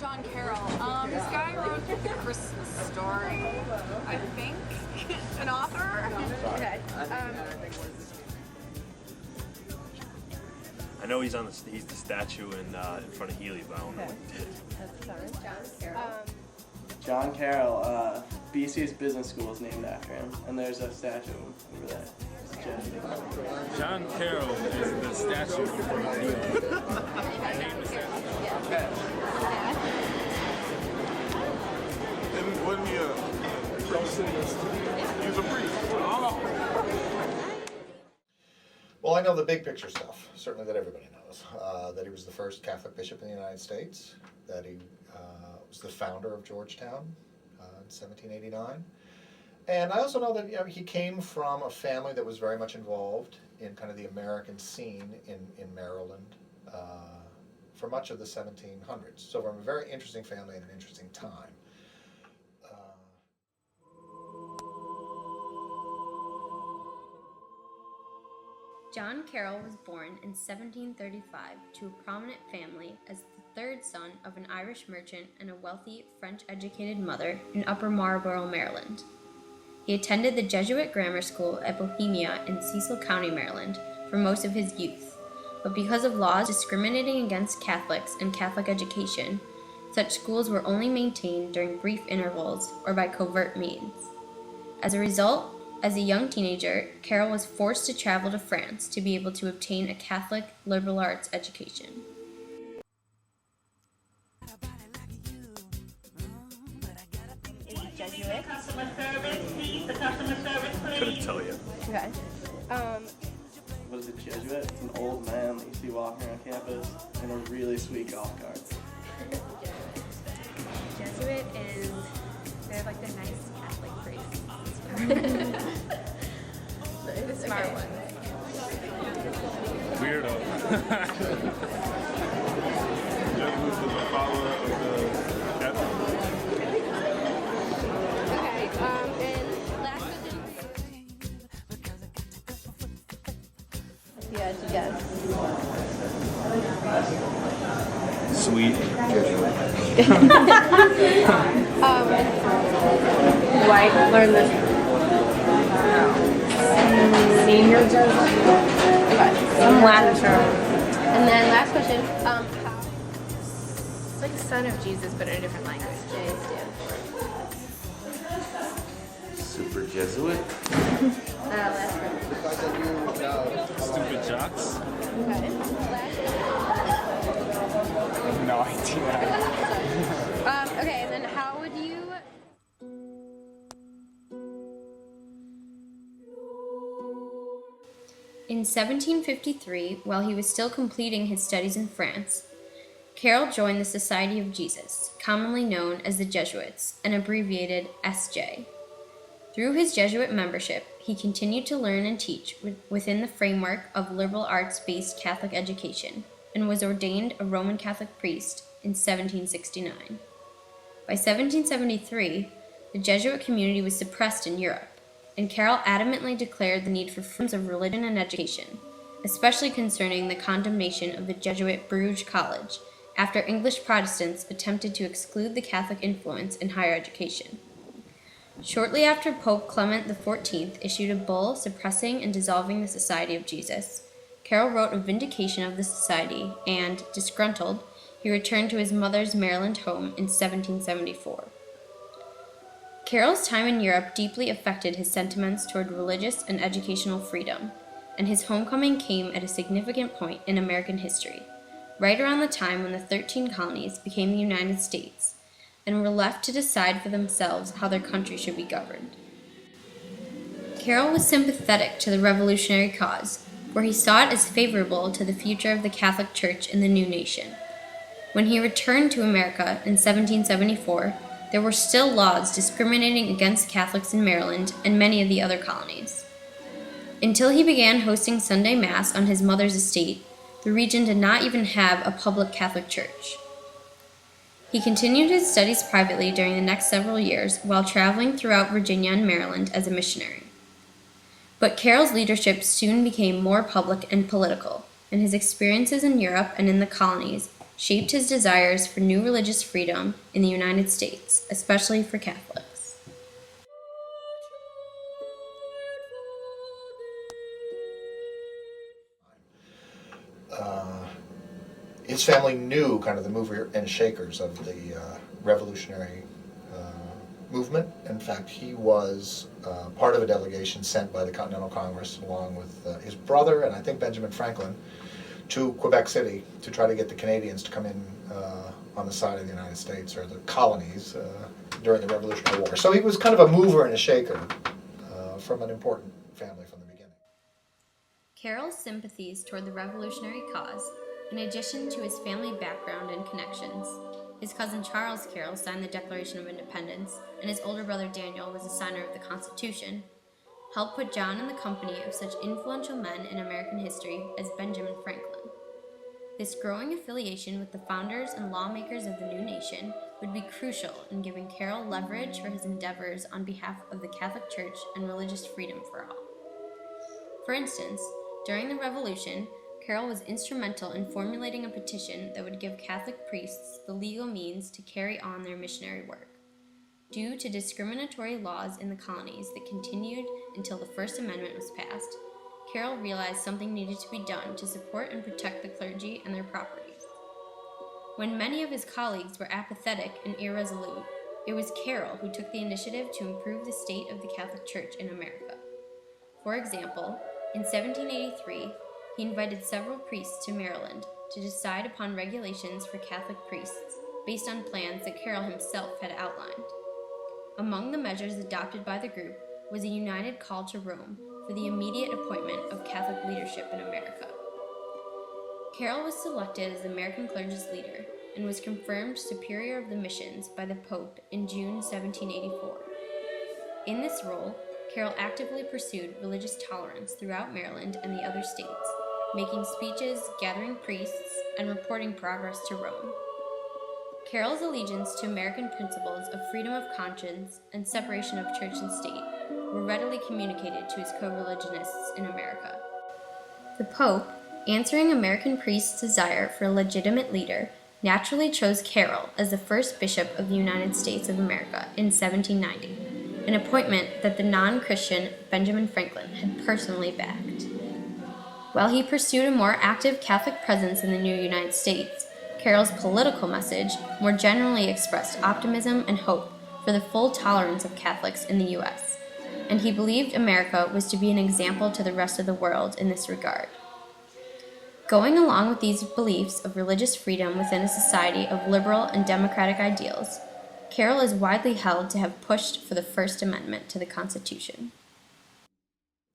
John Carrol. This guy wrote The Christmas Story, I think. An author? Okay. I know he's he's the statue in front of Healy, but I don't know what he did. That's John Carrol. John Carrol, BC's business school is named after him, and there's a statue over there. John Carrol is the statue from Healy. And wasn't he a priest? He was a priest. Well, I know the big picture stuff, certainly that everybody knows. That he was the first Catholic bishop in the United States, that he was the founder of Georgetown in 1789. And I also know that he came from a family that was very much involved in kind of the American scene in Maryland for much of the 1700s. So from a very interesting family and an interesting time. John Carrol was born in 1735 to a prominent family as the third son of an Irish merchant and a wealthy French-educated mother in Upper Marlborough, Maryland. He attended the Jesuit grammar school at Bohemia in Cecil County, Maryland, for most of his youth, but because of laws discriminating against Catholics and Catholic education, such schools were only maintained during brief intervals or by covert means. As a result, as a young teenager, Carroll was forced to travel to France to be able to obtain a Catholic liberal arts education. Jesuit. Customer service, please. The customer service, please. Couldn't tell you. Okay. What is a Jesuit? It's an old man that you see walking around campus in a really sweet golf cart. Jesuit is, they're like the nice Catholic priests. The smart one. Weirdo. Jesuit was a follower of the Catholic. Okay, and last question. Yeah, it's a guess. Sweet. White, learn this. Senior Jesuit. Okay, some Latin term. And then last question. How? It's like son of Jesus, but in a different language. Super Jesuit. Last question. Stupid jocks. Okay. No idea. Okay, and then how would you... In 1753, while he was still completing his studies in France, Carroll joined the Society of Jesus, commonly known as the Jesuits, and abbreviated SJ. Through his Jesuit membership, he continued to learn and teach within the framework of liberal arts-based Catholic education, and was ordained a Roman Catholic priest in 1769. By 1773, the Jesuit community was suppressed in Europe, and Carroll adamantly declared the need for freedoms of religion and education, especially concerning the condemnation of the Jesuit Bruges College, after English Protestants attempted to exclude the Catholic influence in higher education. Shortly after Pope Clement XIV issued a bull suppressing and dissolving the Society of Jesus, Carroll wrote a vindication of the society and, disgruntled, he returned to his mother's Maryland home in 1774. Carroll's time in Europe deeply affected his sentiments toward religious and educational freedom, and his homecoming came at a significant point in American history, right around the time when the 13 colonies became the United States and were left to decide for themselves how their country should be governed. Carroll was sympathetic to the revolutionary cause, where he saw it as favorable to the future of the Catholic Church in the new nation. When he returned to America in 1774, there were still laws discriminating against Catholics in Maryland and many of the other colonies. Until he began hosting Sunday Mass on his mother's estate, the region did not even have a public Catholic church. He continued his studies privately during the next several years while traveling throughout Virginia and Maryland as a missionary. But Carroll's leadership soon became more public and political, and his experiences in Europe and in the colonies shaped his desires for new religious freedom in the United States, especially for Catholics. His family knew kind of the mover and shakers of the revolutionary movement. In fact, he was part of a delegation sent by the Continental Congress along with his brother and I think Benjamin Franklin to Quebec City to try to get the Canadians to come in on the side of the United States or the colonies during the Revolutionary War. So he was kind of a mover and a shaker from an important family from the beginning. Carroll's sympathies toward the revolutionary cause, in addition to his family background and connections, his cousin Charles Carroll signed the Declaration of Independence, and his older brother Daniel was a signer of the Constitution, helped put John in the company of such influential men in American history as Benjamin Franklin. This growing affiliation with the founders and lawmakers of the new nation would be crucial in giving Carroll leverage for his endeavors on behalf of the Catholic Church and religious freedom for all. For instance, during the Revolution, Carroll was instrumental in formulating a petition that would give Catholic priests the legal means to carry on their missionary work. Due to discriminatory laws in the colonies that continued until the First Amendment was passed, Carroll realized something needed to be done to support and protect the clergy and their properties. When many of his colleagues were apathetic and irresolute, it was Carroll who took the initiative to improve the state of the Catholic Church in America. For example, in 1783, he invited several priests to Maryland to decide upon regulations for Catholic priests based on plans that Carroll himself had outlined. Among the measures adopted by the group was a united call to Rome for the immediate appointment of Catholic leadership in America. Carroll was selected as the American clergy's leader and was confirmed Superior of the Missions by the Pope in June 1784. In this role, Carroll actively pursued religious tolerance throughout Maryland and the other states, making speeches, gathering priests, and reporting progress to Rome. Carroll's allegiance to American principles of freedom of conscience and separation of church and state were readily communicated to his co-religionists in America. The Pope, answering American priests' desire for a legitimate leader, naturally chose Carroll as the first bishop of the United States of America in 1790, an appointment that the non-Christian Benjamin Franklin had personally backed. While he pursued a more active Catholic presence in the new United States, Carroll's political message more generally expressed optimism and hope for the full tolerance of Catholics in the U.S., and he believed America was to be an example to the rest of the world in this regard. Going along with these beliefs of religious freedom within a society of liberal and democratic ideals, Carroll is widely held to have pushed for the First Amendment to the Constitution.